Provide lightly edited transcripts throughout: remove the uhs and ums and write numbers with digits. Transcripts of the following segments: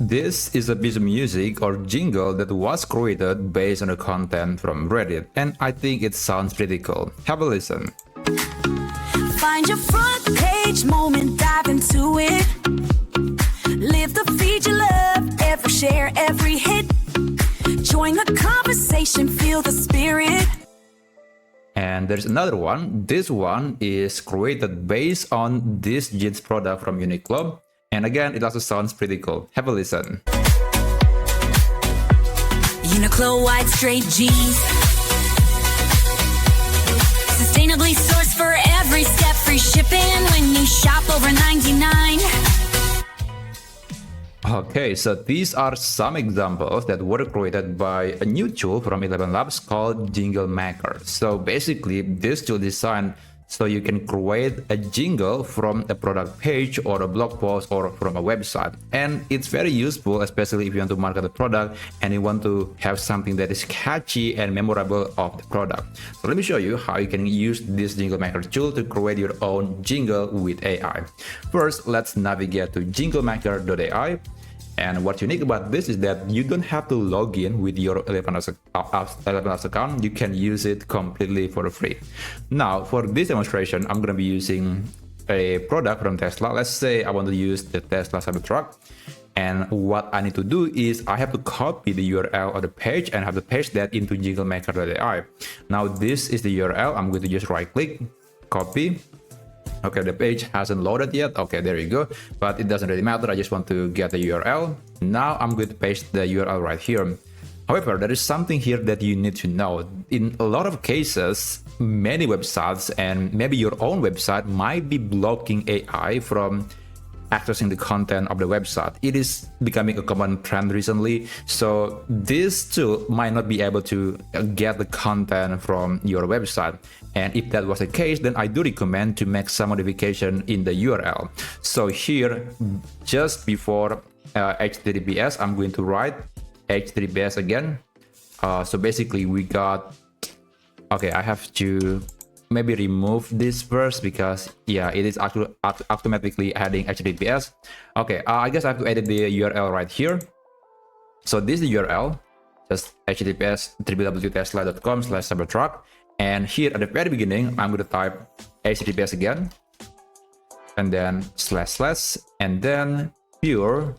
This is a piece of music or jingle that was created based on the content from Reddit, and I think it sounds pretty cool. Have a listen. Find your front page moment, dive into it. Live the feed you love, every share, every hit. Join the conversation, feel the spirit. And there's another one. This one is created based on this jeans product from Uniqlo. And again, it also sounds pretty cool. Have a listen. Uniqlo white straight jeans. Sustainably sourced for every step. Free shipping when you shop over 99. Okay, so these are some examples that were created by a new tool from ElevenLabs called Jingle Maker. So basically, this tool is designed so you can create a jingle from a product page or a blog post or from a website. And it's very useful, especially if you want to market the product and you want to have something that is catchy and memorable of the product. So let me show you how you can use this Jingle Maker tool to create your own jingle with AI. First, let's navigate to jinglemaker.ai. And what's unique about this is that you don't have to log in with your ElevenLabs account. You can use it completely for free. Now, for this demonstration, I'm going to be using a product from Tesla. Let's say I want to use the Tesla Cybertruck. And what I need to do is I have to copy the URL of the page and have to paste that into jinglemaker.ai. Now, this is the URL. I'm going to just right click, copy. Okay, the page hasn't loaded yet. Okay, there you go. But it doesn't really matter. I just want to get the URL. Now I'm going to paste the URL right here. However, there is something here that you need to know. In a lot of cases, many websites and maybe your own website might be blocking AI from accessing the content of the website. It is becoming a common trend recently. So this tool might not be able to get the content from your website. And if that was the case, then I do recommend to make some modification in the URL. So here, just before HTTPS, I'm going to write HTTPS again. So basically we got, okay, I have to maybe remove this first because yeah, it is actually automatically adding HTTPS. Okay, I guess I have to edit the URL right here. So this is the URL, just HTTPS www.tesla.com/cybertruck. And here at the very beginning, I'm going to type HTTPS again, and then // and then pure.md,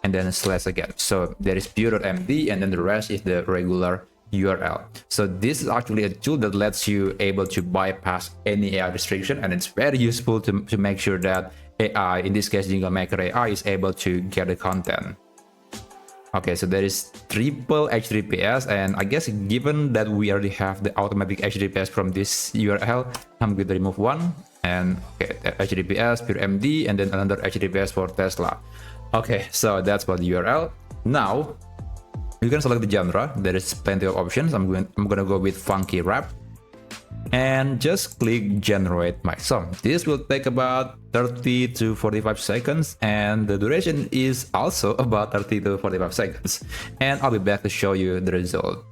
and then / again. So there is pure.md, and then the rest is the regular URL. So this is actually a tool that lets you able to bypass any AI restriction, and it's very useful to make sure that AI, in this case Jingle Maker AI, is able to get the content. Okay, so there is triple HTTPS, and I guess given that we already have the automatic HTTPS from this URL, I'm going to remove one, and okay, HTTPS pure MD, and then another HTTPS for Tesla. Okay, so that's for the URL. Now you can select the genre. There is plenty of options. I'm gonna go with funky rap, and just click generate my song. This will take about 30 to 45 seconds, and the duration is also about 30 to 45 seconds. And I'll be back to show you the result.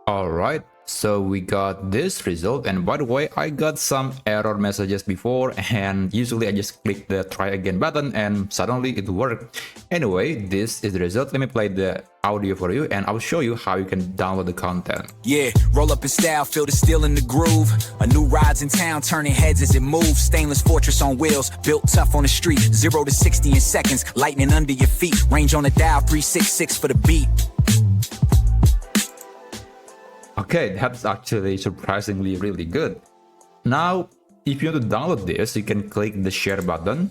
All right, so we got this result, and by the way, I got some error messages before, and usually I just click the try again button and suddenly it worked. Anyway, this is the result. Let me play the audio for you, and I'll show you how you can download the content. Yeah, roll up in style, feel the steel in the groove. A new ride's in town, turning heads as it moves. Stainless fortress on wheels, built tough on the street. 0 to 60 in seconds, lightning under your feet. Range on the dial, 366 for the beat. Okay, that's actually surprisingly really good. Now, if you want to download this, you can click the share button,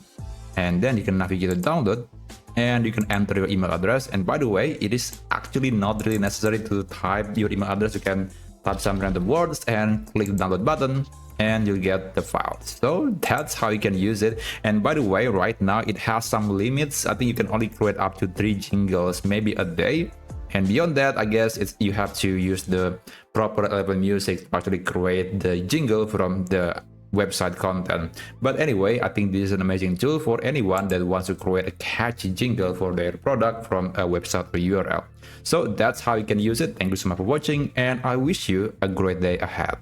and then you can navigate to download, and you can enter your email address. And by the way, it is actually not really necessary to type your email address. You can type some random words and click the download button, and you'll get the file. So that's how you can use it. And by the way, right now it has some limits. I think you can only create up to 3 jingles maybe a day. And beyond that, I guess you have to use the proper Eleven Music to actually create the jingle from the website content. But anyway, I think this is an amazing tool for anyone that wants to create a catchy jingle for their product from a website or URL. So that's how you can use it. Thank you so much for watching, and I wish you a great day ahead.